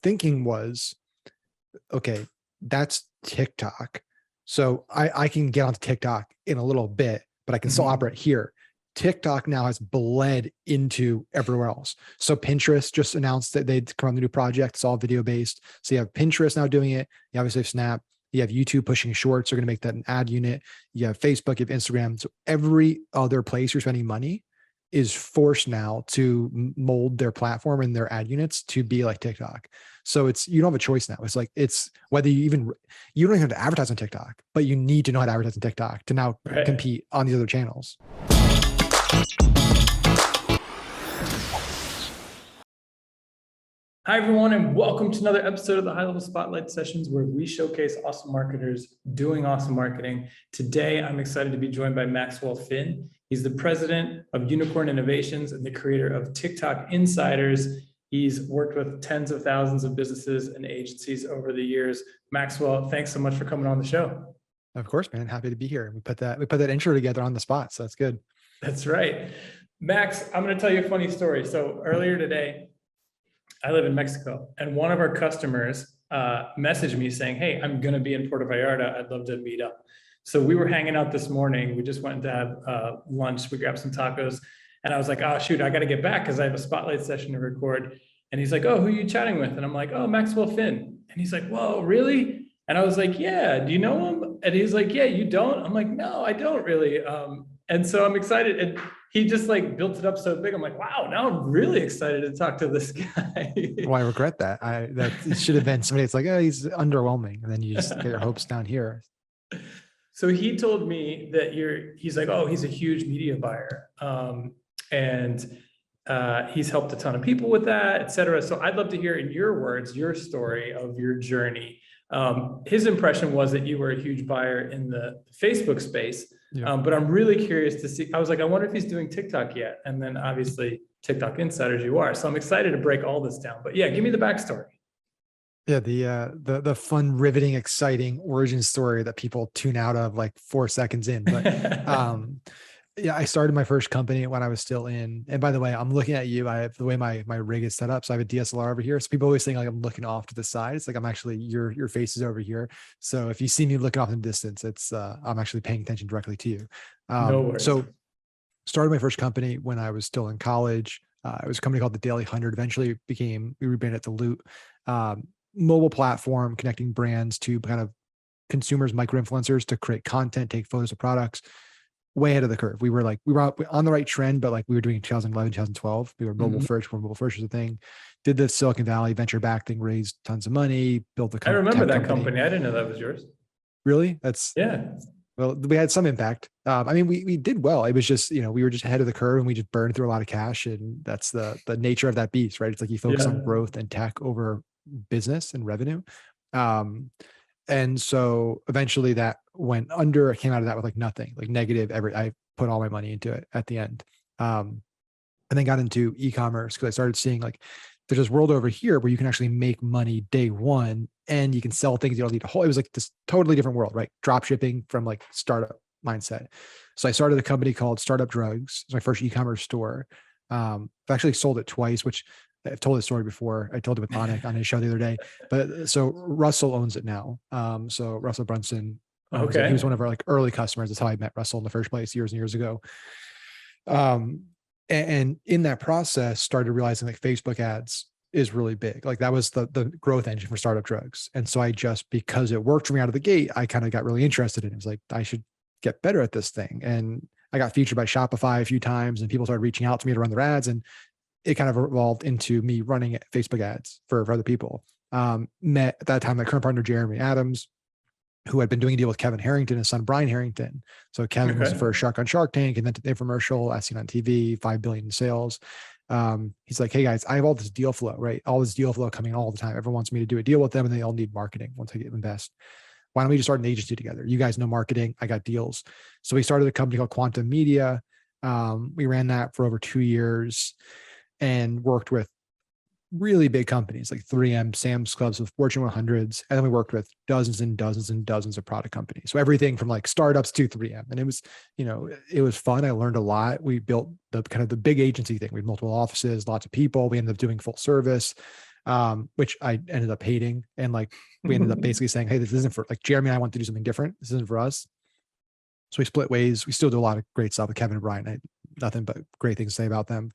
thinking was, okay, that's TikTok. So I can get onto TikTok in a little bit, but I can still operate here. TikTok now has bled into everywhere else. So Pinterest just announced that they'd come on the new project. It's all video based. So you have Pinterest now doing it. You obviously have Snap. You have YouTube pushing shorts. They're going to make that an ad unit. You have Facebook, you have Instagram. So every other place you're spending money is forced now to mold their platform and their ad units to be like TikTok. So you don't have a choice now. It's like, it's whether you don't even have to advertise on TikTok, but you need to know how to advertise on TikTok to now compete on these other channels. Hi, everyone, and welcome to another episode of the High Level Spotlight Sessions, where we showcase awesome marketers doing awesome marketing. Today, I'm excited to be joined by Maxwell Finn. He's the president of Unicorn Innovations and the creator of TikTok Insiders. He's worked with tens of thousands of businesses and agencies over the years. Maxwell, thanks so much for coming on the show. Of course, man. Happy to be here. We put that intro together on the spot, so that's good. That's right. Max, I'm going to tell you a funny story. So earlier today, I live in Mexico, and one of our customers messaged me saying, hey, I'm going to be in Puerto Vallarta. I'd love to meet up. So we were hanging out this morning. We just went to have lunch. We grabbed some tacos, and I was like, oh, shoot, I got to get back because I have a spotlight session to record. And he's like, oh, who are you chatting with? And I'm like, oh, Maxwell Finn. And he's like, whoa, really? And I was like, yeah, do you know him? And he's like, yeah, you don't? I'm like, no, I don't really. And so I'm excited. And he just like built it up so big. I'm like, wow, now I'm really excited to talk to this guy. Well, I regret that. That it should have been somebody that's like, oh, he's underwhelming. And then you just get your hopes down here. So he told me that he's like, oh, he's a huge media buyer. And he's helped a ton of people with that, et cetera. So I'd love to hear in your words, your story of your journey. His impression was that you were a huge buyer in the Facebook space. Yeah. But I'm really curious to see, I was like, I wonder if he's doing TikTok yet. And then obviously TikTok Insiders you are. So I'm excited to break all this down, but yeah, give me the backstory. Yeah. The fun, riveting, exciting origin story that people tune out of like 4 seconds in. But yeah, I started my first company when I was still in. And by the way, I'm looking at you. I have the way my rig is set up. So I have a DSLR over here. So people always think like I'm looking off to the side. It's like I'm actually your face is over here. So if you see me looking off in the distance, it's I'm actually paying attention directly to you. No worries. So started my first company when I was still in college. It was a company called the Daily 100. Eventually we rebranded it to Loot. Mobile platform connecting brands to kind of consumers, micro influencers to create content, take photos of products. Way ahead of the curve. We were on the right trend, but like we were doing 2011, 2012. We were mobile first. Mobile first was a thing. Did the Silicon Valley venture back thing, raised tons of money, built the company. I remember that company. I didn't know that was yours. Really? Yeah. Well, we had some impact. I mean, we did well. It was just, we were just ahead of the curve and we just burned through a lot of cash, and that's the nature of that beast, right? It's like you focus on growth and tech over business and revenue. And so eventually that went under. I came out of that with like nothing, like negative. I put all my money into it at the end. And then got into e-commerce because I started seeing like there's this world over here where you can actually make money day one and you can sell things you don't need to hold. It was like this totally different world, right? Drop shipping from like startup mindset. So I started a company called Startup Drugs. It's my first e-commerce store. I've actually sold it twice, which I've told this story before. I told it with Onik on his show the other day, but so Russell owns it now. So Russell Brunson, he was one of our like early customers. That's how I met Russell in the first place years and years ago. And in that process started realizing like Facebook ads is really big. Like that was the growth engine for Startup Drugs. And so because it worked for me out of the gate, I kind of got really interested in it. It was like, I should get better at this thing. And I got featured by Shopify a few times and people started reaching out to me to run their ads. And it kind of evolved into me running Facebook ads for other people. Met at that time my current partner, Jeremy Adams, who had been doing a deal with Kevin Harrington, his son, Brian Harrington. So Kevin was the first shark on Shark Tank, invented the infomercial, as seen on TV, 5 billion in sales. He's like, hey guys, I have all this deal flow, right? All this deal flow coming all the time. Everyone wants me to do a deal with them and they all need marketing once I get invest. Why don't we just start an agency together? You guys know marketing. I got deals. So we started a company called Quantum Media. We ran that for over 2 years and worked with really big companies like 3M, Sam's Clubs, with Fortune 100s. And then we worked with dozens and dozens and dozens of product companies. So everything from like startups to 3M. And it was fun. I learned a lot. We built the kind of the big agency thing. We had multiple offices, lots of people. We ended up doing full service. which I ended up hating. And like, we ended up basically saying, hey, this isn't for like Jeremy and I want to do something different. This isn't for us. So we split ways. We still do a lot of great stuff with Kevin and Brian. I had nothing but great things to say about them.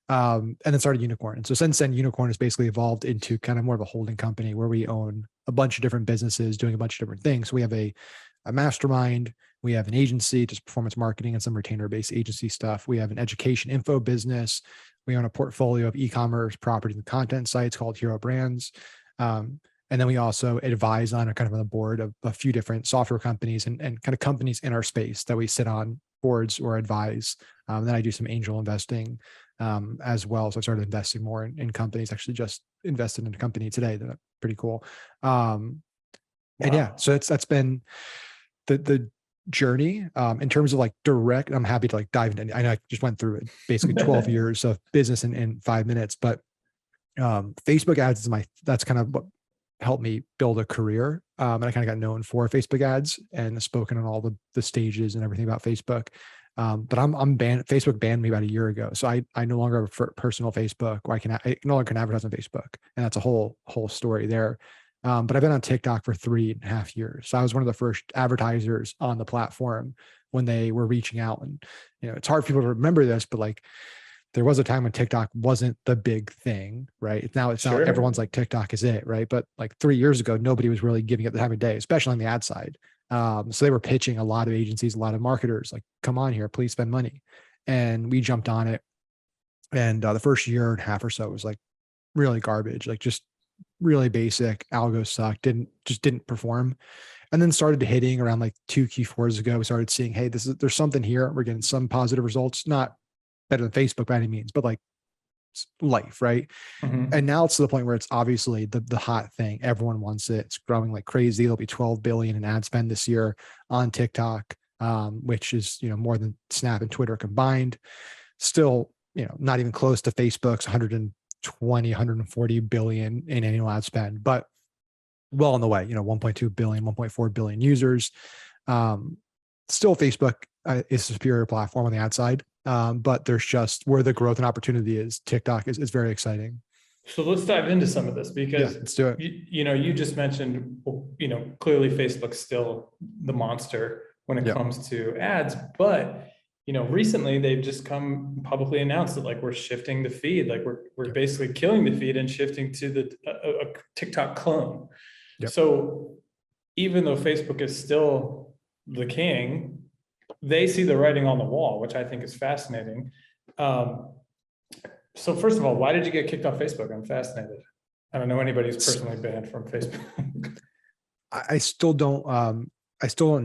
And then started Unicorn. And so since then, Unicorn has basically evolved into kind of more of a holding company where we own a bunch of different businesses doing a bunch of different things. So we have a mastermind, we have an agency, just performance marketing and some retainer-based agency stuff. We have an education info business. We own a portfolio of e-commerce property and content sites called Hero Brands. And then we also advise on, or kind of on the board of a few different software companies and kind of companies in our space that we sit on boards or advise. Then I do some angel investing as well. So I started investing more in companies, actually just invested in a company today. That's pretty cool. And yeah, so that's been the journey. In terms of like direct, I'm happy to like dive into, I know I just went through it, basically 12 years of business in 5 minutes, but Facebook ads is that's kind of what helped me build a career. And I kind of got known for Facebook ads and spoken on all the stages and everything about Facebook. But I'm banned. Facebook banned me about a year ago. So I no longer have a personal Facebook, or I no longer can advertise on Facebook. And that's a whole story there. But I've been on TikTok for 3.5 years. So I was one of the first advertisers on the platform when they were reaching out. And, it's hard for people to remember this, but like there was a time when TikTok wasn't the big thing, right? Now it's not, everyone's like TikTok is it, right? But like 3 years ago, nobody was really giving it the time of day, especially on the ad side. So they were pitching a lot of agencies, a lot of marketers, like, come on here, please spend money. And we jumped on it. And the first year and a half or so was like really garbage, like just really basic. Algo sucked, didn't perform. And then started hitting around like 2 Q4s ago. We started seeing, hey, there's something here. We're getting some positive results, not better than Facebook by any means, but like life, right? Mm-hmm. And now it's to the point where it's obviously the hot thing. Everyone wants it. It's growing like crazy. There'll be 12 billion in ad spend this year on TikTok, which is, more than Snap and Twitter combined. Still, not even close to Facebook's 140 billion in annual ad spend, but well on the way, 1.2 billion, 1.4 billion users. Still Facebook is a superior platform on the ad side. But there's just where the growth and opportunity is. TikTok is very exciting. So let's dive into some of this because let's do it. You just mentioned, clearly Facebook's still the monster when it comes to ads, but recently they've just come publicly announced that like we're shifting the feed, like we're basically killing the feed and shifting to a TikTok clone. So even though Facebook is still the king, they see the writing on the wall, which I think is fascinating. So first of all, why did you get kicked off Facebook? I'm fascinated. I don't know anybody who's personally banned from Facebook. I still don't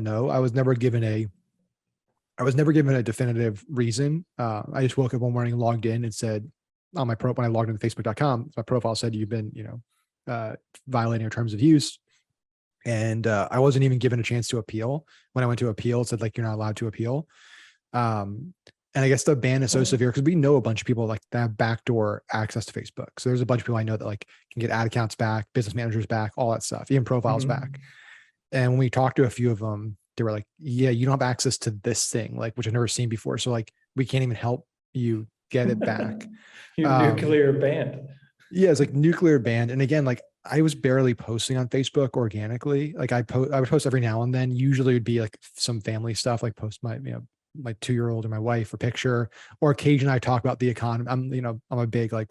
know. I was never given a definitive reason. I just woke up one morning and logged in and said on my when I logged into Facebook.com, my profile said you've been, violating your terms of use. And I wasn't even given a chance to appeal. When I went to appeal, it said like, you're not allowed to appeal. And I guess the ban is so severe because we know a bunch of people like that have backdoor access to Facebook. So there's a bunch of people I know that like can get ad accounts back, business managers back, all that stuff, even profiles back. And when we talked to a few of them, they were like, yeah, you don't have access to this thing, like, which I've never seen before. So like, we can't even help you get it back. You're nuclear banned. Yeah, it's like nuclear banned. And again, like I was barely posting on Facebook organically. Like I would post every now and then. Usually it would be like some family stuff, like post my 2-year-old or my wife or picture, or occasionally I talk about the economy. I'm a big like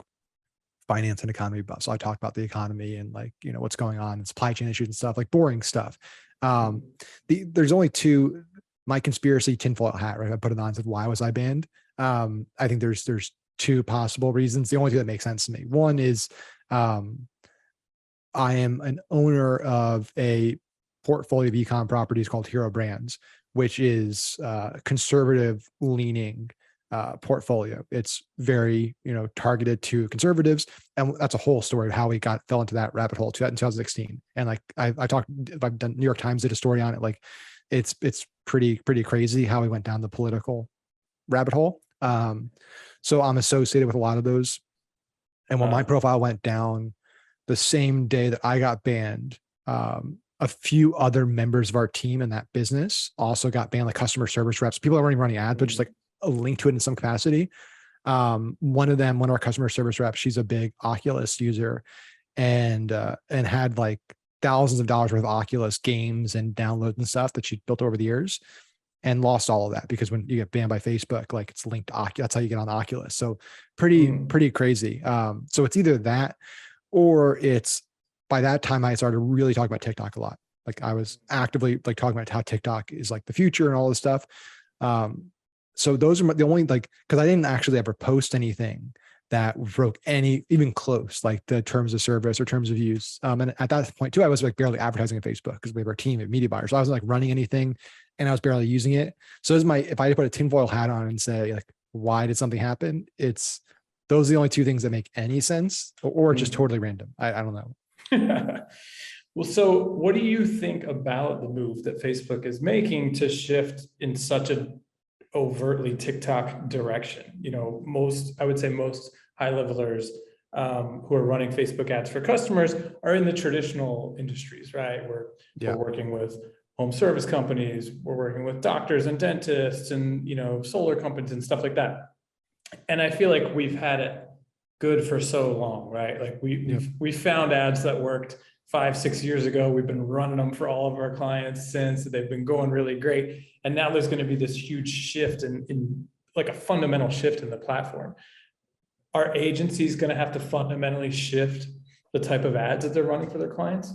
finance and economy buff. So I talk about the economy and like, what's going on and supply chain issues and stuff, like boring stuff. There's only two, my conspiracy tinfoil hat, right? I put it on and said, why was I banned? I think there's two possible reasons. The only two that make sense to me. One is, I am an owner of a portfolio of e-com properties called Hero Brands, which is conservative leaning portfolio. It's very, targeted to conservatives. And that's a whole story of how we fell into that rabbit hole in 2016. And like I've done, New York Times did a story on it. Like it's pretty crazy how we went down the political rabbit hole. So I'm associated with a lot of those. And when my profile went down the same day that I got banned, a few other members of our team in that business also got banned, like customer service reps, people that weren't even running ads, but just like a link to it in some capacity. One of our customer service reps, she's a big Oculus user. and had like thousands of dollars worth of Oculus games and downloads and stuff that she'd built over the years, and lost all of that because when you get banned by Facebook, like it's linked to Oculus. That's how you get on Oculus. So pretty crazy. So it's either that, or it's, by that time I started really talking about TikTok a lot. Like I was actively like talking about how TikTok is like the future and all this stuff. So those are the only, like, because I didn't actually ever post anything that broke any even close, like the terms of service or terms of use. And at that point too, I was like barely advertising on Facebook because we have our team at Media Buyers. So I wasn't like running anything, and I was barely using it. So this is if I put a tinfoil hat on and say like, why did something happen? It's those are the only two things that make any sense, or just totally random. I don't know. Well, so what do you think about the move that Facebook is making to shift in such an overtly TikTok direction? You know, I would say most high levelers who are running Facebook ads for customers are in the traditional industries, right? We're working with home service companies, we're working with doctors and dentists and, you know, solar companies and stuff like that. And I feel like we've had it good for so long, right? Like we found ads that worked 5-6 years ago. We've been running them for all of our clients since. They've been going really great. And now there's going to be this huge shift in like a fundamental shift in the platform. Are agencies going to have to fundamentally shift the type of ads that they're running for their clients?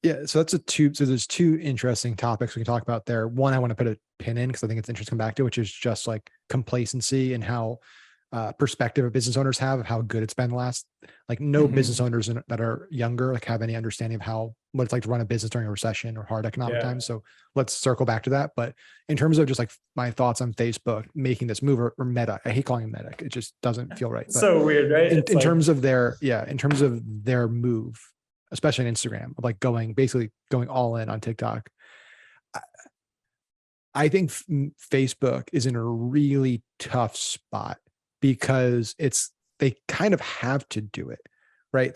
Yeah, so there's two interesting topics we can talk about there. One, I want to put a pin in because I think it's interesting to come back to, which is just like complacency and how perspective of business owners have of how good it's been the last, like no business owners that are younger like have any understanding of what it's like to run a business during a recession or hard economic times. So let's circle back to that. But in terms of just like my thoughts on Facebook making this move, or Meta, I hate calling it Meta. It just doesn't feel right. But so weird, right? In terms of their move, especially on Instagram, of like basically going all in on TikTok, I think Facebook is in a really tough spot because they kind of have to do it, right?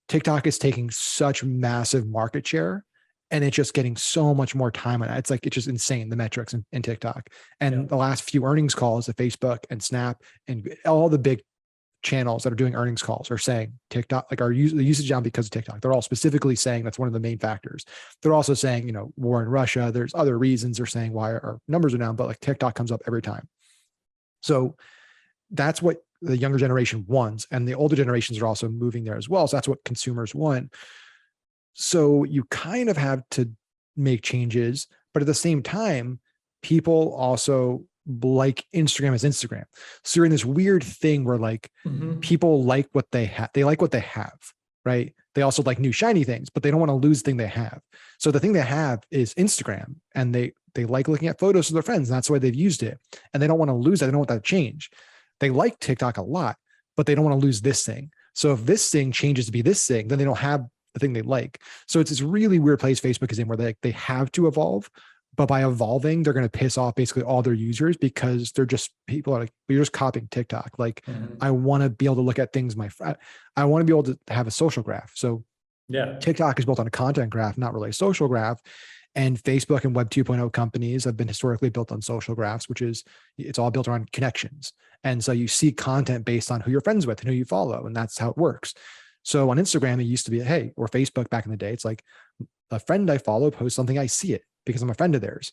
TikTok is taking such massive market share, and it's just getting so much more time on it. It's just insane, the metrics in TikTok. And the last few earnings calls of Facebook and Snap and all the big channels that are doing earnings calls are saying TikTok, like the usage down because of TikTok. They're all specifically saying that's one of the main factors. They're also saying, you know, war in Russia. There's other reasons they're saying why our numbers are down, but like TikTok comes up every time. So that's what the younger generation wants. And the older generations are also moving there as well. So that's what consumers want. So you kind of have to make changes, but at the same time, people also like Instagram as Instagram. So you're in this weird thing where like people like what they have. They like what they have, right? They also like new shiny things, but they don't want to lose the thing they have. So the thing they have is Instagram, and they like looking at photos of their friends, and that's why they've used it. And they don't want to lose that. They don't want that to change. They like TikTok a lot, but they don't want to lose this thing. So if this thing changes to be this thing, then they don't have the thing they like. So it's this really weird place Facebook is in where they have to evolve, but by evolving, they're going to piss off basically all their users because people are like, you're just copying TikTok. Like I want to be able to look at things. I want to be able to have a social graph. So TikTok is built on a content graph, not really a social graph. And Facebook and Web 2.0 companies have been historically built on social graphs, it's all built around connections. And so you see content based on who you're friends with and who you follow. And that's how it works. So on Instagram, it used to be, hey, or Facebook back in the day, it's like a friend I follow posts something, I see it because I'm a friend of theirs.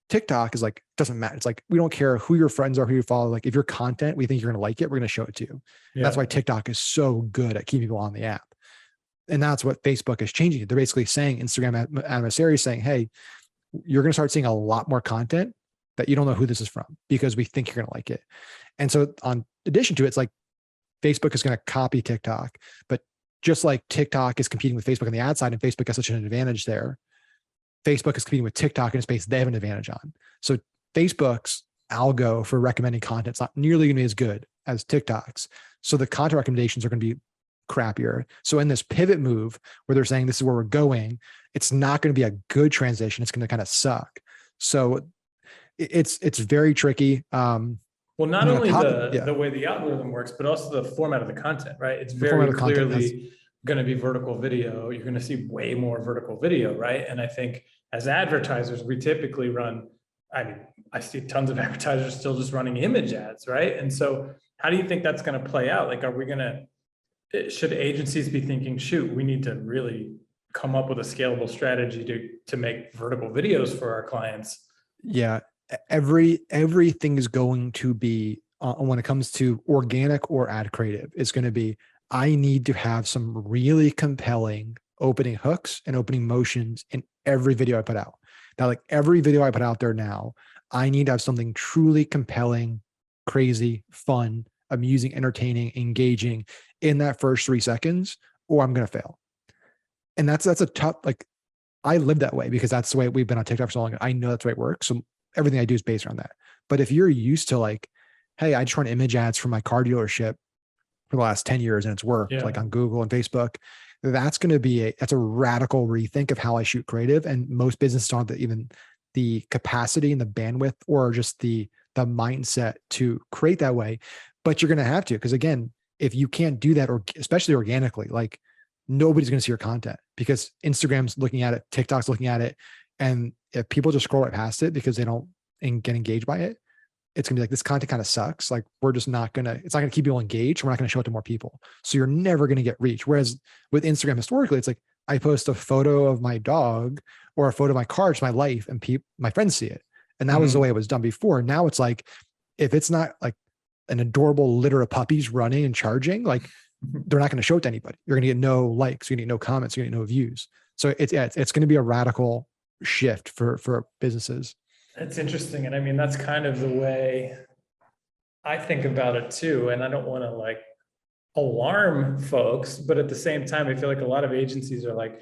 TikTok is like, doesn't matter. It's like, we don't care who your friends are, who you follow. Like if your content, we think you're going to like it, we're going to show it to you. That's why TikTok is so good at keeping people on the app. And that's what Facebook is changing. They're basically saying, Instagram adversaries saying, hey, you're going to start seeing a lot more content that you don't know who this is from because we think you're going to like it. And so on addition to it, it's like Facebook is going to copy TikTok, but just like TikTok is competing with Facebook on the ad side and Facebook has such an advantage there, Facebook is competing with TikTok in a space they have an advantage on. So Facebook's algo for recommending content is not nearly going to be as good as TikTok's. So the content recommendations are going to be crappier. So in this pivot move where they're saying this is where we're going, it's not going to be a good transition. It's going to kind of suck. So it's very tricky. Well, not only the way the algorithm works, but also the format of the content, right? It's very clearly going to be vertical video. You're going to see way more vertical video, right? And I think as advertisers, we typically I see tons of advertisers still just running image ads, right? And so how do you think that's going to play out? Like, are we going to should agencies be thinking, shoot, we need to really come up with a scalable strategy to make vertical videos for our clients? Yeah, everything is going to be when it comes to organic or ad creative, it's going to be, I need to have some really compelling opening hooks and opening motions in every video I put out. Now, like every video I put out there now, I need to have something truly compelling, crazy, fun, amusing, entertaining, engaging in that first 3 seconds, or I'm going to fail. And that's a tough, like, I live that way because that's the way we've been on TikTok for so long. I know that's the way it works. So everything I do is based around that. But if you're used to like, hey, I just run image ads for my car dealership for the last 10 years and it's worked, like on Google and Facebook, that's going to be that's a radical rethink of how I shoot creative. And most businesses don't have even the capacity and the bandwidth or just the mindset to create that way. But you're going to have to, because again, if you can't do that, or especially organically, like nobody's going to see your content because Instagram's looking at it, TikTok's looking at it. And if people just scroll right past it because they don't get engaged by it, it's gonna be like, this content kind of sucks. Like we're just not gonna, it's not gonna keep people engaged. We're not gonna show it to more people. So you're never gonna get reach. Whereas with Instagram historically, it's like I post a photo of my dog or a photo of my car, it's my life, and my friends see it. And that was the way it was done before. Now it's like, if it's not like an adorable litter of puppies running and charging, like they're not going to show it to anybody. You're going to get no likes, you're going to get no comments, you're going to get no views. So it's going to be a radical shift for businesses. That's interesting. And I mean, that's kind of the way I think about it too. And I don't want to like alarm folks, but at the same time, I feel like a lot of agencies are like,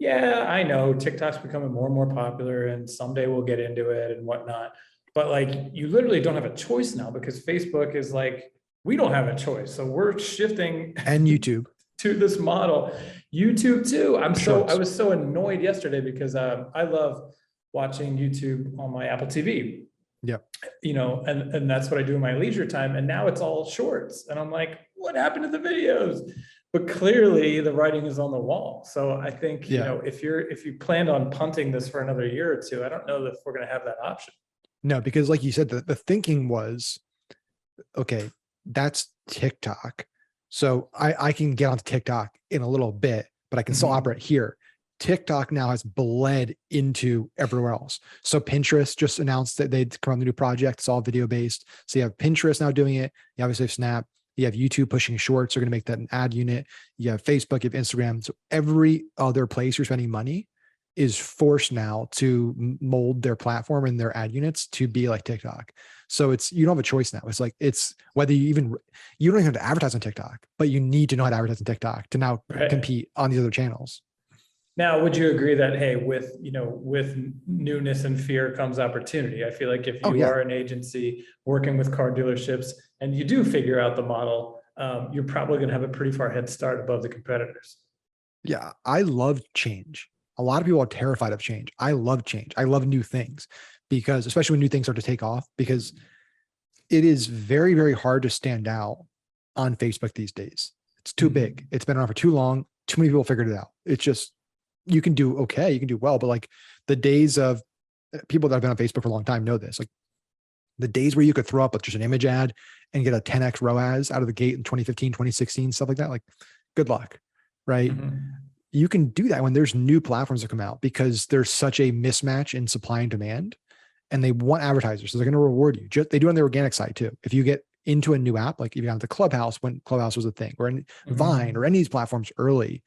yeah, I know TikTok's becoming more and more popular and someday we'll get into it and whatnot. But like, you literally don't have a choice now because Facebook is like, we don't have a choice. So we're shifting and YouTube to this model. YouTube too. I was so annoyed yesterday because I love watching YouTube on my Apple TV. Yep. You know, and that's what I do in my leisure time. And now it's all shorts. And I'm like, what happened to the videos? But clearly the writing is on the wall. So I think, you know, if you planned on punting this for another year or two, I don't know if we're going to have that option. No, because like you said, the thinking was, okay, that's TikTok. So I can get onto TikTok in a little bit, but I can still operate here. TikTok now has bled into everywhere else. So Pinterest just announced that they'd come on the new project. It's all video based. So you have Pinterest now doing it. You obviously have Snap. You have YouTube pushing shorts. They're going to make that an ad unit. You have Facebook, you have Instagram. So every other place you're spending money is forced now to mold their platform and their ad units to be like TikTok. So you don't have a choice now. It's like, it's whether you don't even have to advertise on TikTok, but you need to know how to advertise on TikTok to now compete on these other channels. Now, would you agree that, hey, with newness and fear comes opportunity? I feel like if you are an agency working with car dealerships and you do figure out the model, you're probably going to have a pretty far head start above the competitors. Yeah, I love change. A lot of people are terrified of change. I love change. I love new things because, especially when new things start to take off, because it is very, very hard to stand out on Facebook these days. It's too big. It's been around for too long. Too many people figured it out. It's just, you can do okay, you can do well, but like the days of people that have been on Facebook for a long time know this, like the days where you could throw up with just an image ad and get a 10x ROAS out of the gate in 2015, 2016, stuff like that. Like good luck, right? You can do that when there's new platforms that come out because there's such a mismatch in supply and demand and they want advertisers. So they're going to reward you. They do on the organic side too. If you get into a new app, like if you got into Clubhouse when Clubhouse was a thing, or in Vine or any of these platforms early,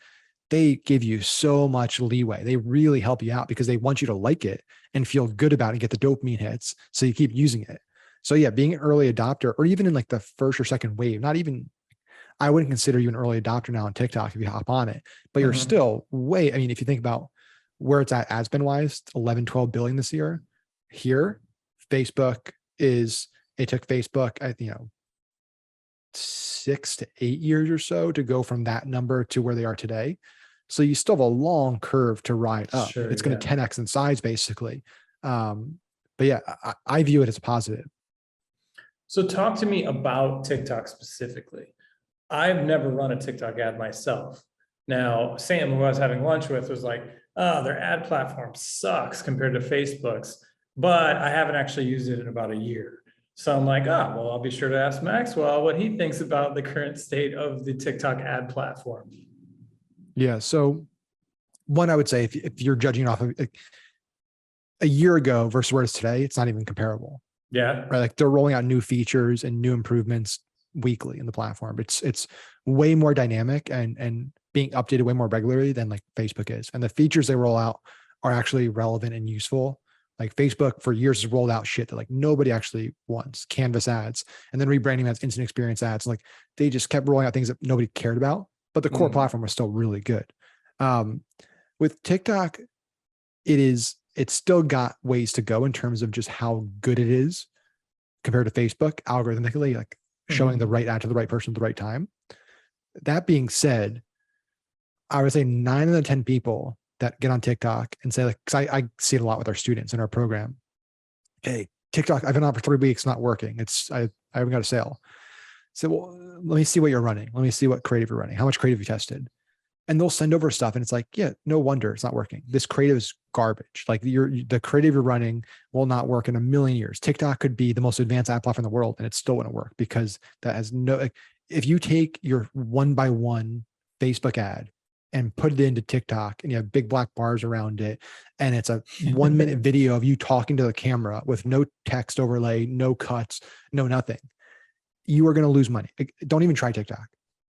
they give you so much leeway. They really help you out because they want you to like it and feel good about it and get the dopamine hits. So you keep using it. So yeah, being an early adopter or even in like the first or second wave, I wouldn't consider you an early adopter now on TikTok if you hop on it, but you're still if you think about where it's at ad spend wise, 11, 12 billion this year here, it took Facebook, 6 to 8 years or so to go from that number to where they are today. So you still have a long curve to ride up. Sure, it's going to 10x in size basically. But yeah, I view it as a positive. So talk to me about TikTok specifically. I've never run a TikTok ad myself. Now, Sam, who I was having lunch with, was like, oh, their ad platform sucks compared to Facebook's, but I haven't actually used it in about a year. So I'm like, well, I'll be sure to ask Maxwell what he thinks about the current state of the TikTok ad platform. Yeah. So one, I would say if you're judging off of like, a year ago versus where it's today, it's not even comparable. Yeah. Right. Like they're rolling out new features and new improvements weekly in the platform. It's way more dynamic and being updated way more regularly than like Facebook is. And the features they roll out are actually relevant and useful. Like Facebook for years has rolled out shit that like nobody actually wants, Canvas ads, and then rebranding that as instant experience ads. Like they just kept rolling out things that nobody cared about, but the core platform was still really good. With TikTok, it's still got ways to go in terms of just how good it is compared to Facebook algorithmically, like showing the right ad to the right person at the right time. That being said, I would say 9 out of 10 people that get on TikTok and say, like, because I see it a lot with our students in our program. Hey, TikTok, I've been on for 3 weeks, not working. I haven't got a sale. So, well, let me see what you're running. Let me see what creative you're running. How much creative you tested? And they'll send over stuff and it's like, yeah, no wonder it's not working. This creative is garbage. Like the creative you're running will not work in a million years. TikTok could be the most advanced ad platform in the world and it still wouldn't work because that has no, like, if you take your 1x1 Facebook ad and put it into TikTok and you have big black bars around it, and it's a 1 minute video of you talking to the camera with no text overlay, no cuts, no nothing, you are going to lose money. Don't even try TikTok.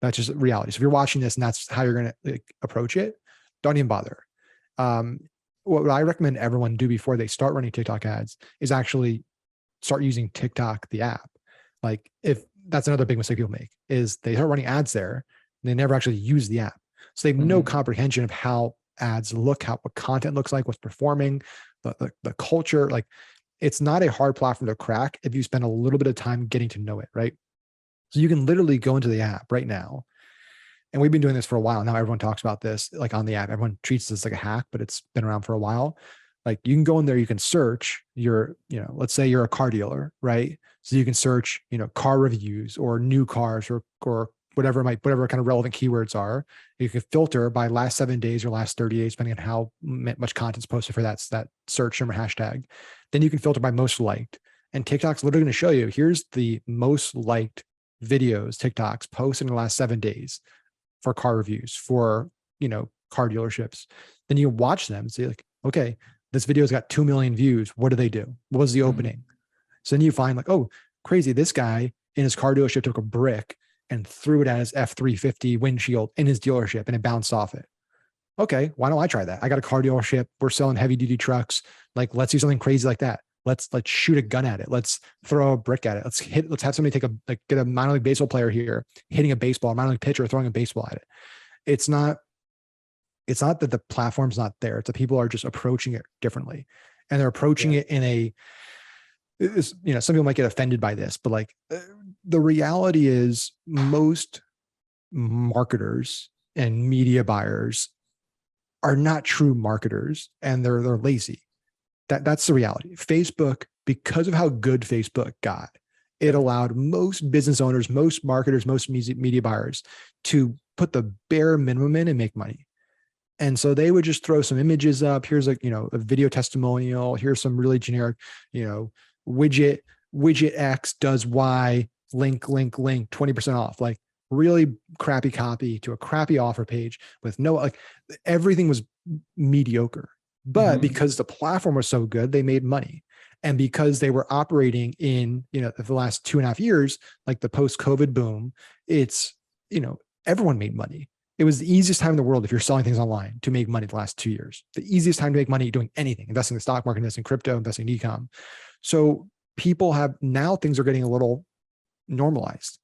That's just reality. So if you're watching this and that's how you're going to approach it, don't even bother. What I recommend everyone do before they start running TikTok ads is actually start using TikTok, the app. Like if that's another big mistake people make is they start running ads there and they never actually use the app. So they have no comprehension of how ads look, what content looks like, what's performing, the culture. Like it's not a hard platform to crack if you spend a little bit of time getting to know it, right? So you can literally go into the app right now. And we've been doing this for a while. Now everyone talks about this like on the app. Everyone treats this like a hack, but it's been around for a while. Like you can go in there, you can search let's say you're a car dealer, right? So you can search, car reviews or new cars or whatever kind of relevant keywords are. You can filter by last 7 days or last 30 days, depending on how much content's posted for that search term or hashtag. Then you can filter by most liked. And TikTok's literally going to show you, here's the most liked videos, TikToks posted in the last 7 days for car reviews, for, car dealerships. Then you watch them and say like, okay, this video's got 2 million views. What do they do? What was the opening? So then you find like, oh, crazy. This guy in his car dealership took a brick and threw it at his F-350 windshield in his dealership and it bounced off it. Okay, why don't I try that? I got a car dealership. We're selling heavy duty trucks. Like, let's do something crazy like that. Let's shoot a gun at it. Let's throw a brick at it. Let's have somebody get a minor league baseball player here hitting a baseball, a minor league pitcher throwing a baseball at it. It's not that the platform's not there. It's that people are just approaching it differently. And they're approaching it in some people might get offended by this, but like the reality is most marketers and media buyers are not true marketers and they're lazy. That's the reality. Facebook, because of how good Facebook got, it allowed most business owners, most marketers, most media buyers to put the bare minimum in and make money. And so they would just throw some images up. Here's a video testimonial. Here's some really generic, widget X does Y, link, 20% off. Like really crappy copy to a crappy offer page with everything was mediocre. But because the platform was so good, they made money. And because they were operating in, the last 2.5 years, like the post-COVID boom, it's, everyone made money. It was the easiest time in the world if you're selling things online to make money the last 2 years. The easiest time to make money doing anything, investing in the stock market, investing in crypto, investing in e-com. So people now things are getting a little normalized.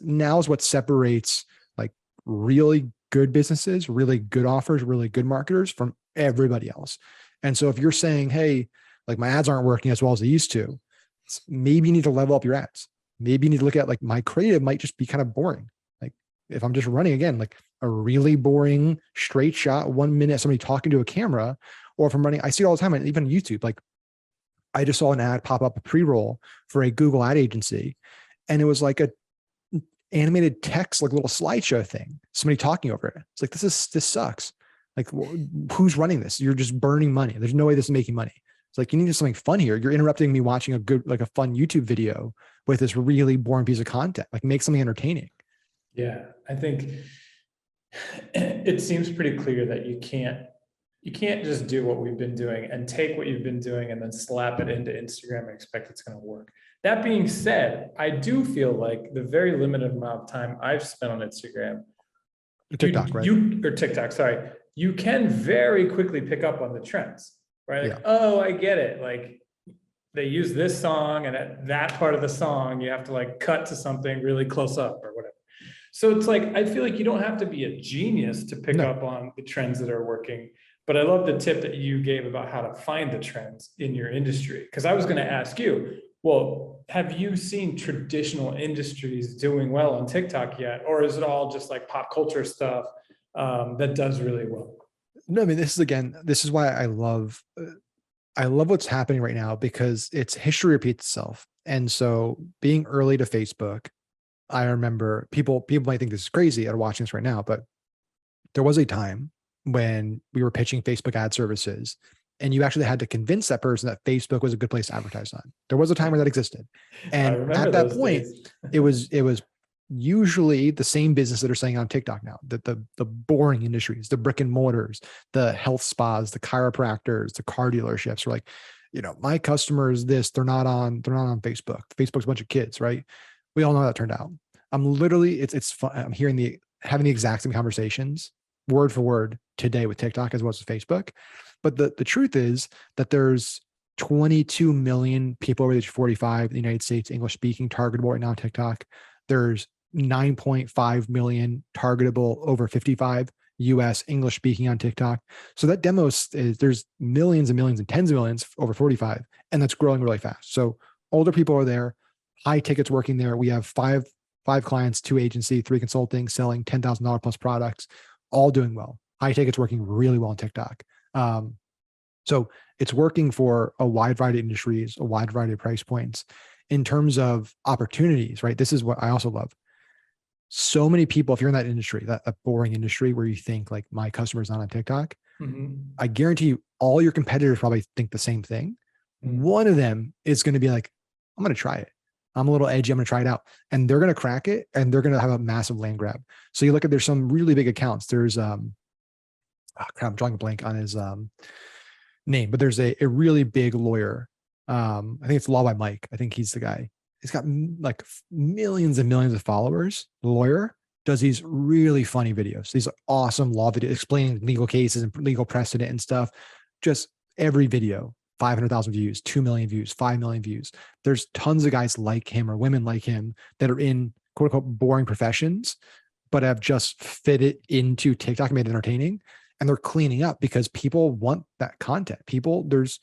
Now is what separates like really good businesses, really good offers, really good marketers from everybody else. And so if you're saying, hey, like my ads aren't working as well as they used to, maybe you need to level up your ads. Maybe you need to look at like my creative might just be kind of boring. Like if I'm just running again, like a really boring straight shot, 1 minute, somebody talking to a camera, or if I'm running, I see it all the time, even on YouTube. Like I just saw an ad pop up, a pre-roll for a Google ad agency. And it was like a animated text, like a little slideshow thing, somebody talking over it. It's like, this sucks. Like, who's running this? You're just burning money. There's no way this is making money. It's like, you need something fun here. You're interrupting me watching a good, like a fun YouTube video with this really boring piece of content. Like, make something entertaining. Yeah, I think it seems pretty clear that you can't just do what we've been doing and take what you've been doing and then slap it into Instagram and expect it's going to work. That being said, I do feel like the very limited amount of time I've spent on Instagram, TikTok, right? or TikTok, sorry, you can very quickly pick up on the trends, right? Like, Yeah. oh, I get it. Like, they use this song, and at that part of the song, you have to like cut to something really close up or whatever. So it's like, I feel like you don't have to be a genius to pick up on the trends that are working. But I love the tip that you gave about how to find the trends in your industry. Because I was going to ask you, well, have you seen traditional industries doing well on TikTok yet? Or is it all just like pop culture stuff that does really well? No, I mean, this is why I love what's happening right now, because it's history repeats itself. And so being early to Facebook, I remember people might think this is crazy out of watching this right now, but there was a time when we were pitching Facebook ad services and you actually had to convince that person that Facebook was a good place to advertise on. There was a time where that existed. And at that point, it was usually the same business that are saying on TikTok now, that the boring industries, the brick and mortars, the health spas, the chiropractors, the car dealerships are like, my customer is this, they're not on Facebook. Facebook's a bunch of kids, right? We all know how that turned out. I'm literally, it's fun. I'm having the exact same conversations word for word today with TikTok as well as with Facebook. But the truth is that there's 22 million people over the age of 45 in the United States, English speaking, targetable right now on TikTok. There's 9.5 million targetable over 55 US English speaking on TikTok. So that demo is there's millions and millions and tens of millions over 45, and that's growing really fast. So older people are there, high tickets working there. We have five clients, 2 agency, 3 consulting, selling $10,000 plus products, all doing well. High tickets working really well on TikTok. So it's working for a wide variety of industries, a wide variety of price points. In terms of opportunities, right? This is what I also love. So many people, if you're in that industry, that boring industry where you think like, my customer's not on TikTok, I guarantee you all your competitors probably think the same thing. One of them is going to be like, I'm going to try it. I'm a little edgy. I'm going to try it out. And they're going to crack it, and they're going to have a massive land grab. So you look at, there's some really big accounts. There's, I'm drawing a blank on his name, but there's a really big lawyer. I think it's Law by Mike. I think he's the guy. He's got like millions and millions of followers. The lawyer does these really funny videos, these awesome law videos explaining legal cases and legal precedent and stuff. Just every video, 500,000 views, 2 million views, 5 million views. There's tons of guys like him or women like him that are in quote unquote boring professions, but have just fit it into TikTok and made it entertaining. And they're cleaning up because people want that content. There's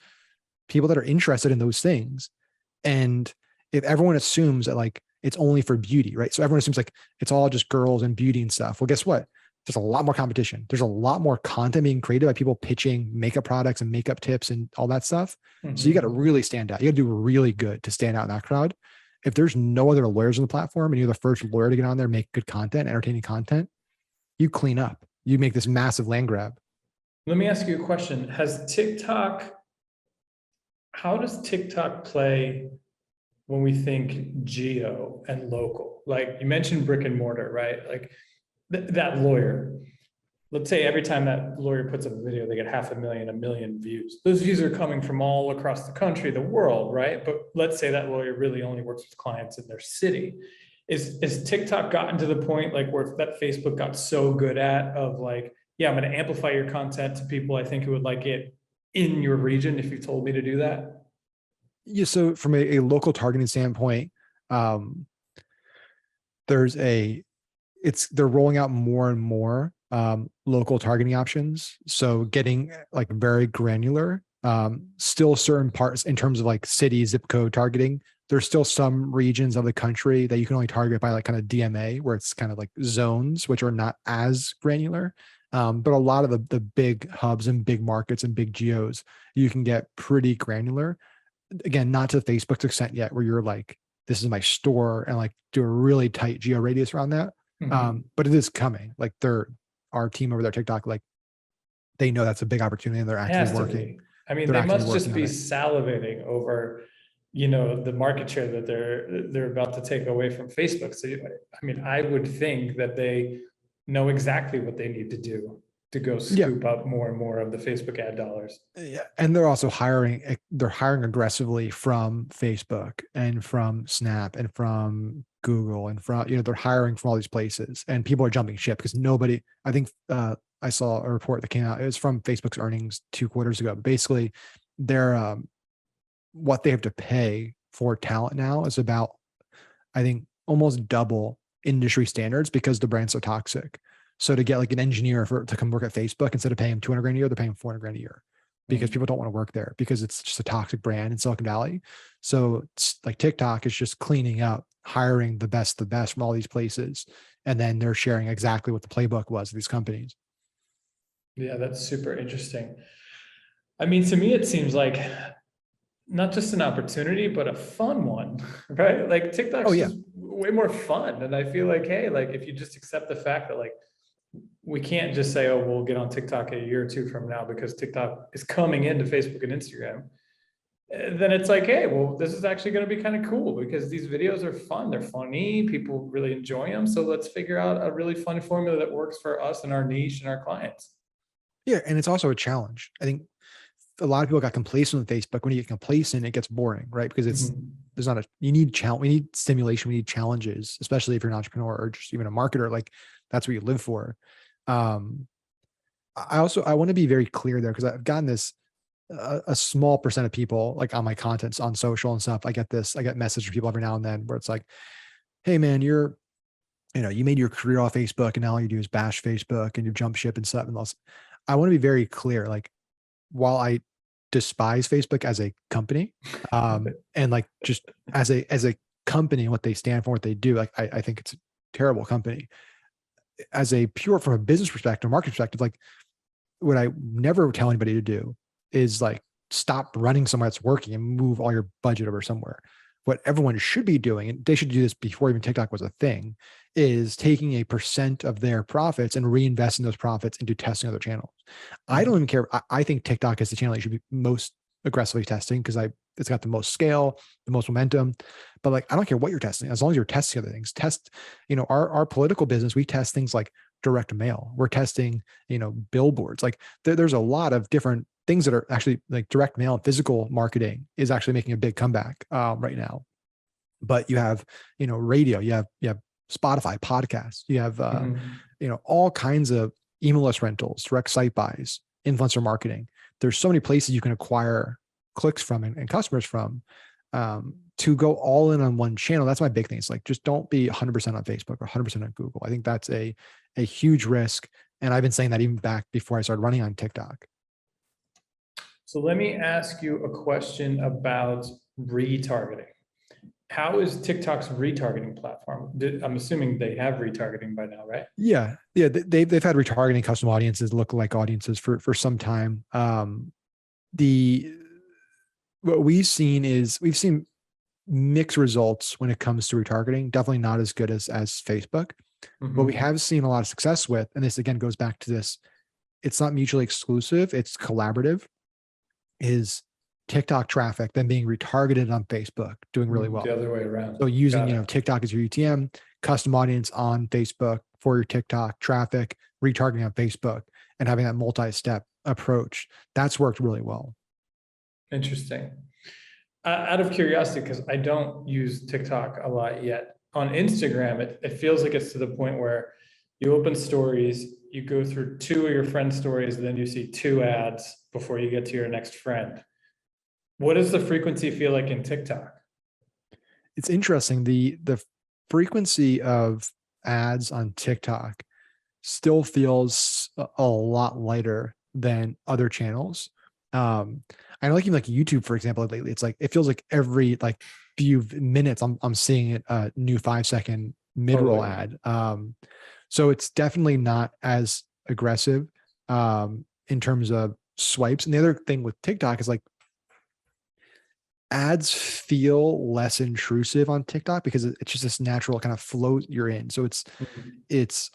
people that are interested in those things. And if everyone assumes that like it's only for beauty, right? So everyone assumes like it's all just girls and beauty and stuff. Well, guess what? There's a lot more competition. There's a lot more content being created by people pitching makeup products and makeup tips and all that stuff. So you got to really stand out. You got to do really good to stand out in that crowd. If there's no other lawyers on the platform and you're the first lawyer to get on there, make good content, entertaining content, you clean up. You make this massive land grab. Let me ask you a question. How does TikTok play when we think geo and local? Like you mentioned brick and mortar, right? Like that lawyer, let's say every time that lawyer puts up a video, they get 500,000, 1 million views. Those views are coming from all across the country, the world, right? But let's say that lawyer really only works with clients in their city. Is TikTok gotten to the point like where that Facebook got so good at of like, yeah, I'm going to amplify your content to people I think who would like it in your region if you told me to do that? Yeah. So from a local targeting standpoint, they're rolling out more and more local targeting options. So getting like very granular, still certain parts in terms of like city zip code targeting. There's still some regions of the country that you can only target by like kind of DMA, where it's kind of like zones, which are not as granular. But a lot of the big hubs and big markets and big geos, you can get pretty granular. Again, not to Facebook's extent yet, where you're like, this is my store, and like do a really tight geo radius around that. But it is coming. Like our team over there, TikTok, like they know that's a big opportunity and they're actively working. I mean, they're they actively must just working on be it. salivating over, the market share that they're about to take away from Facebook. So, I mean, I would think that they know exactly what they need to do to go Yeah. scoop up more and more of the Facebook ad dollars. Yeah. And they're also they're hiring aggressively from Facebook and from Snap and from Google and from, they're hiring from all these places, and people are jumping ship because nobody, I think, I saw a report that came out. It was from Facebook's earnings 2 quarters ago. Basically, they're, what they have to pay for talent now is about, I think, almost double industry standards because the brand's so toxic. So to get like an engineer to come work at Facebook, instead of paying him 200 grand a year, they're paying 400 grand a year because people don't want to work there because it's just a toxic brand in Silicon Valley. So it's like TikTok is just cleaning up, hiring the best from all these places. And then they're sharing exactly what the playbook was of these companies. Yeah, that's super interesting. I mean, to me, it seems like not just an opportunity, but a fun one, right? Like Oh TikTok's yeah. just way more fun. And I feel like, hey, like if you just accept the fact that like we can't just say, oh, we'll get on TikTok a year or two from now because TikTok is coming into Facebook and Instagram. Then it's like, hey, well, this is actually going to be kind of cool because these videos are fun. They're funny. People really enjoy them. So let's figure out a really fun formula that works for us and our niche and our clients. Yeah. And it's also a challenge. I think a lot of people got complacent with Facebook. When you get complacent, it gets boring, right? Because there's not you need challenge, we need stimulation, we need challenges, especially if you're an entrepreneur or just even a marketer, like that's what you live for. I want to be very clear there because I've gotten this, a small percent of people like on my contents on social and stuff. I get messages from people every now and then where it's like, hey man, you made your career off Facebook and now all you do is bash Facebook and you jump ship and stuff. And else. I want to be very clear. Like, while I despise Facebook as a company, and like just as a company and what they stand for, what they do, like I think it's a terrible company. From a business perspective, market perspective, like what I never tell anybody to do is like stop running somewhere that's working and move all your budget over somewhere. What everyone should be doing, and they should do this before even TikTok was a thing, is taking a percent of their profits and reinvesting those profits into testing other channels. I don't even care. I think TikTok is the channel you should be most aggressively testing because it's got the most scale, the most momentum. But like, I don't care what you're testing, as long as you're testing other things. Our political business, we test things like direct mail. We're testing, billboards. Like there's a lot of different things that are actually like direct mail and physical marketing is actually making a big comeback right now. But you have, radio, you have Spotify podcasts, you have, all kinds of email list rentals, direct site buys, influencer marketing. There's so many places you can acquire clicks from and customers from, to go all in on one channel. That's my big thing. It's like, just don't be 100% on Facebook or 100% on Google. I think that's a huge risk. And I've been saying that even back before I started running on TikTok. So let me ask you a question about retargeting. How is TikTok's retargeting platform? I'm assuming they have retargeting by now, right? Yeah. They've had retargeting custom audiences, lookalike audiences for some time. What we've seen mixed results when it comes to retargeting. Definitely not as good as Facebook. What we have seen a lot of success with, and this again goes back to this, it's not mutually exclusive, it's collaborative, is TikTok traffic then being retargeted on Facebook, doing really well. The other way around. So using, TikTok as your UTM, custom audience on Facebook for your TikTok traffic, retargeting on Facebook, and having that multi-step approach. That's worked really well. Interesting. Out of curiosity, because I don't use TikTok a lot yet, on Instagram, it feels like it's to the point where you open stories, you go through 2 of your friends' stories, then you see 2 ads before you get to your next friend. What does the frequency feel like in TikTok? It's interesting. The frequency of ads on TikTok still feels a lot lighter than other channels. I know, like even like YouTube, for example, lately, it's like it feels like every like few minutes I'm seeing a new 5-second mid-roll ad. So it's definitely not as aggressive in terms of swipes. And the other thing with TikTok is like ads feel less intrusive on TikTok because it's just this natural kind of flow you're in. So it's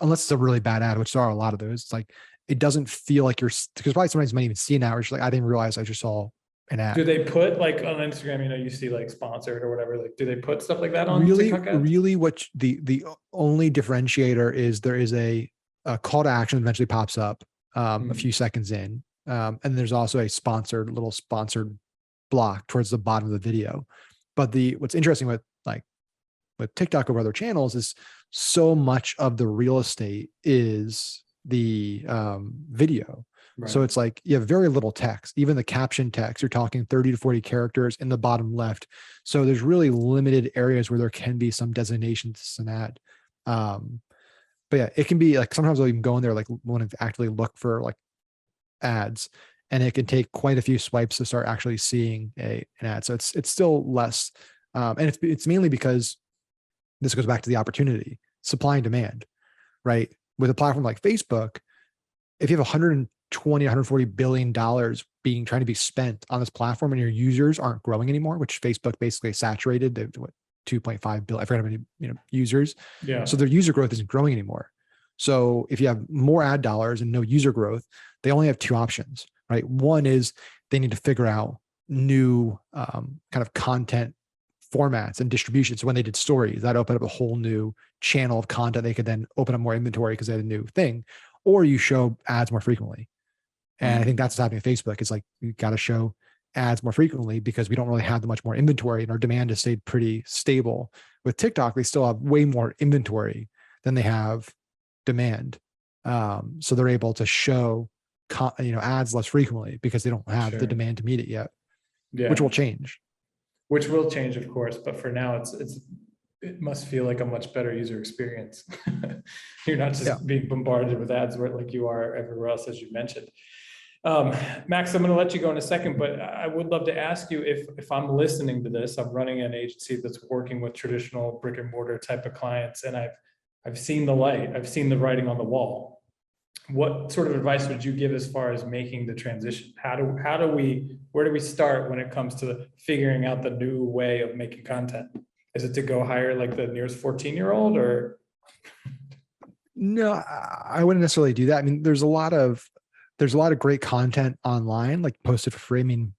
unless it's a really bad ad, which there are a lot of those, it's like it doesn't feel like because probably sometimes you might even see an ad, like, I didn't realize I just saw an ad. Do they put like on Instagram, you see like sponsored or whatever, like, do they put stuff like that on Really, TikTok ads? really what the only differentiator is, there is a call to action that eventually pops up a few seconds in. And there's also a little sponsored block towards the bottom of the video. But what's interesting with TikTok over other channels is so much of the real estate is the video. Right. So it's like you have very little text, even the caption text, you're talking 30 to 40 characters in the bottom left. So there's really limited areas where there can be some designation to some ad. But yeah, it can be like, sometimes I'll even go in there, like want to actively look for like ads, and it can take quite a few swipes to start actually seeing an ad. So it's still less. And it's mainly because this goes back to the opportunity, supply and demand, right? With a platform like Facebook, if you have 120, 140 billion dollars trying to be spent on this platform, and your users aren't growing anymore, which Facebook basically saturated, 2.5 billion, I forgot how many users. Yeah. So their user growth isn't growing anymore. So if you have more ad dollars and no user growth, they only have two options, right? One is they need to figure out new kind of content formats and distribution. So when they did stories, that opened up a whole new channel of content. They could then open up more inventory because they had a new thing, or you show ads more frequently. And I think that's what's happening with Facebook. It's like, you got to show ads more frequently because we don't really have that much more inventory, and our demand has stayed pretty stable. With TikTok, they still have way more inventory than they have demand. So they're able to show ads less frequently because they don't have the demand to meet it yet, which will change. Which will change, of course, but for now, it must feel like a much better user experience. You're not just being bombarded with ads like you are everywhere else, as you mentioned. Max, I'm going to let you go in a second, but I would love to ask you, if I'm listening to this, I'm running an agency that's working with traditional brick and mortar type of clients, and I've seen the light, I've seen the writing on the wall. What sort of advice would you give as far as making the transition? Where do we start when it comes to figuring out the new way of making content? Is it to go hire like the nearest 14-year-old, or? No, I wouldn't necessarily do that. I mean, there's a lot of great content online, like posted for free. I mean,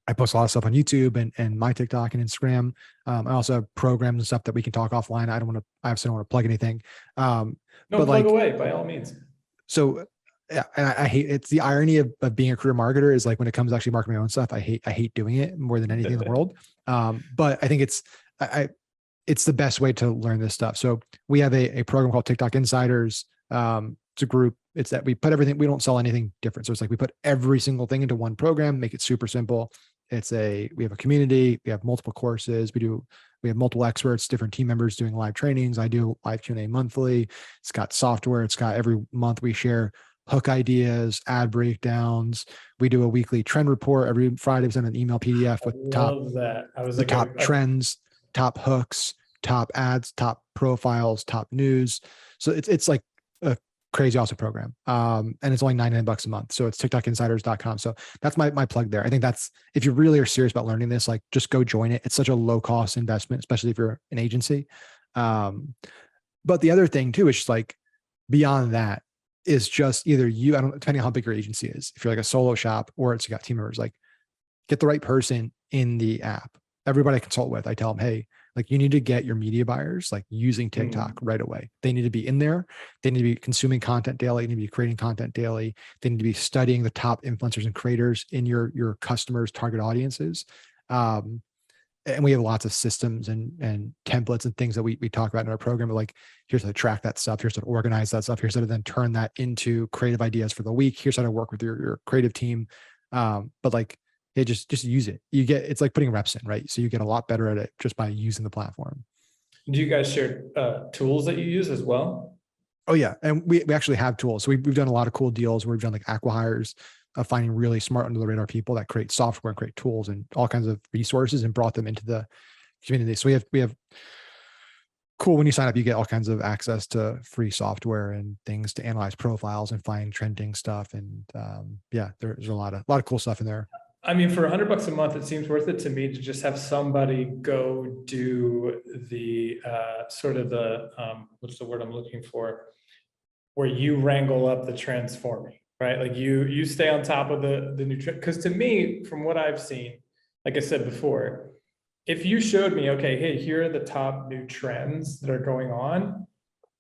I post a lot of stuff on YouTube and my TikTok and Instagram. I also have programs and stuff that we can talk offline. I obviously don't want to plug anything. No, but plug away by all means. So yeah, and I hate, it's the irony of being a career marketer is like, when it comes to actually marketing my own stuff, I hate doing it more than anything in the world. But I think it's the best way to learn this stuff. So we have a program called TikTok Insiders. It's a group. It's that we put everything, we don't sell anything different. So it's like, we put every single thing into one program, make it super simple. We have a community, we have multiple courses, we have multiple experts, different team members doing live trainings. I do live Q&A monthly. It's got software. It's got, every month we share hook ideas, ad breakdowns. We do a weekly trend report. Every Friday we send an email PDF with top trends, top hooks, top ads, top profiles, top news. So it's like a crazy awesome program. And it's only $99 a month. So it's tiktokinsiders.com. So that's my plug there. I think that's, if you really are serious about learning this, like, just go join it. It's such a low cost investment, especially if you're an agency. But the other thing too, is just like, beyond that is just either depending on how big your agency is, if you're like a solo shop or it's, you got team members, like, get the right person in the app. Everybody I consult with, I tell them, hey, like, you need to get your media buyers like using TikTok right away. They need to be in there. They need to be consuming content daily. They need to be creating content daily. They need to be studying the top influencers and creators in your customers' target audiences. And we have lots of systems and templates and things that we talk about in our program. But like, here's how to track that stuff. Here's how to organize that stuff. Here's how to then turn that into creative ideas for the week. Here's how to work with your creative team. But like, yeah, just use it. It's like putting reps in, right? So you get a lot better at it just by using the platform. Do you guys share tools that you use as well? Oh yeah. And we actually have tools. So we've done a lot of cool deals where we've done like acqui-hires of finding really smart, under the radar people that create software and create tools and all kinds of resources, and brought them into the community. So we have cool, when you sign up, you get all kinds of access to free software and things to analyze profiles and find trending stuff. And yeah, there's a lot of cool stuff in there. I mean, for $100 a month, it seems worth it to me to just have somebody go do the sort of the what's the word I'm looking for, where you wrangle up the trends for me. right? Like you stay on top of the nutrition. Because to me, from what I've seen, like I said before, if you showed me, okay, hey, here are the top new trends that are going on,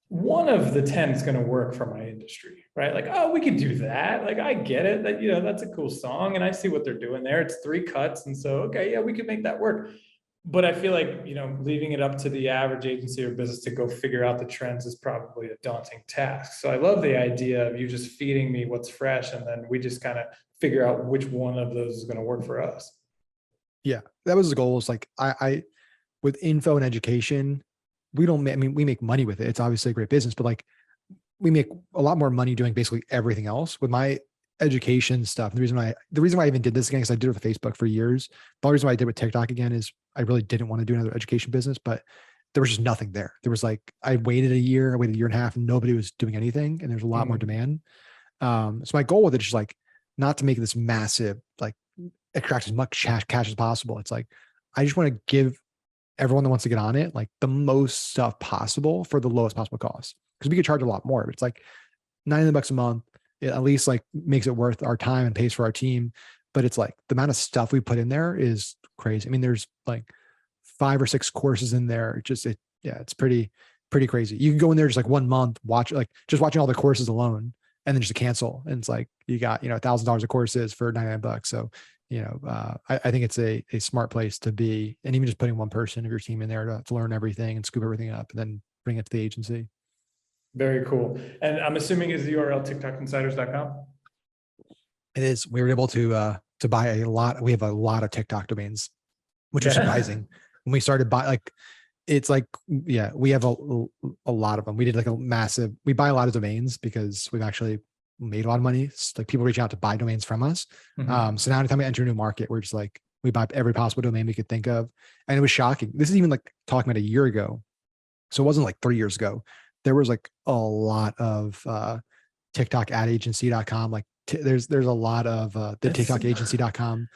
one of the 10 is going to work for my industry, right? Like, oh, we could do that. Like, I get it that, that's a cool song and I see what they're doing there. It's 3 cuts. And so, okay, yeah, we could make that work. But I feel like, leaving it up to the average agency or business to go figure out the trends is probably a daunting task. So I love the idea of you just feeding me what's fresh. And then we just kind of figure out which one of those is going to work for us. Yeah, that was the goal. Is like, I with info and education, we make money with it. It's obviously a great business, but like we make a lot more money doing basically everything else with my education stuff. The reason why I even did this again, because I did it with Facebook for years. The only reason why I did it with TikTok again is I really didn't want to do another education business, but there was just nothing there. There was like, I waited a year and a half and nobody was doing anything. And there's a lot more demand. So my goal with it is just like, not to make this massive, like extract as much cash as possible. It's like, I just want to give everyone that wants to get on it, like the most stuff possible for the lowest possible cost. Because we could charge a lot more. It's like $99 a month. It at least like makes it worth our time and pays for our team. But it's like the amount of stuff we put in there is crazy. I mean, there's like 5 or 6 courses in there. It's pretty crazy. You can go in there just like 1 month, watch like just watching all the courses alone, and then just cancel. And it's like you got $1,000 of courses for $99. So I think it's a smart place to be, and even just putting one person of your team in there to learn everything and scoop everything up and then bring it to the agency. Very cool. And I'm assuming is the URL tiktokinsiders.com? It is. We were able to buy a lot. We have a lot of TikTok domains, which is surprising. When we started it's like, yeah, we have a lot of them. We did like we buy a lot of domains because we've actually made a lot of money. It's like people reach out to buy domains from us. So now anytime we enter a new market, we're just like, we buy every possible domain we could think of. And it was shocking. This is even like talking about a year ago. So it wasn't like 3 years ago. There was like a lot of TikTok ad agency.com. Like there's a lot of the TikTokagency.com.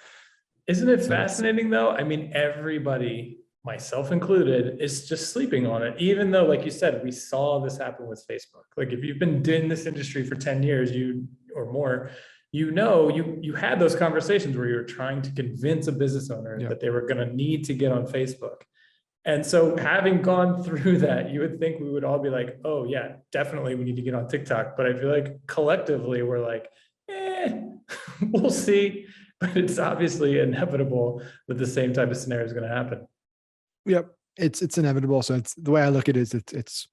Isn't it fascinating though? I mean, everybody, myself included, is just sleeping on it. Even though, like you said, we saw this happen with Facebook. Like if you've been in this industry for 10 years, or more, you had those conversations where you were trying to convince a business owner that they were going to need to get on Facebook. And so having gone through that, you would think we would all be like, oh yeah, definitely we need to get on TikTok. But I feel like collectively we're like, we'll see. But it's obviously inevitable that the same type of scenario is going to happen. Yep. It's inevitable. So it's the way I look at it is it's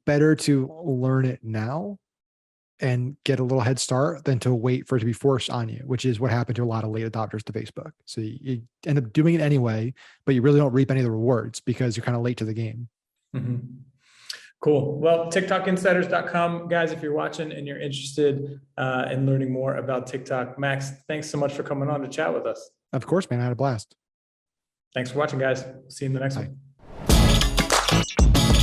better to learn it now and get a little head start than to wait for it to be forced on you, which is what happened to a lot of late adopters to Facebook. So you end up doing it anyway, but you really don't reap any of the rewards because you're kind of late to the game. Cool. Well, TikTokinsiders.com, guys, if you're watching and you're interested in learning more about TikTok. Max, thanks so much for coming on to chat with us. Of course, man. I had a blast. Thanks for watching, guys. See you in the next Bye. one.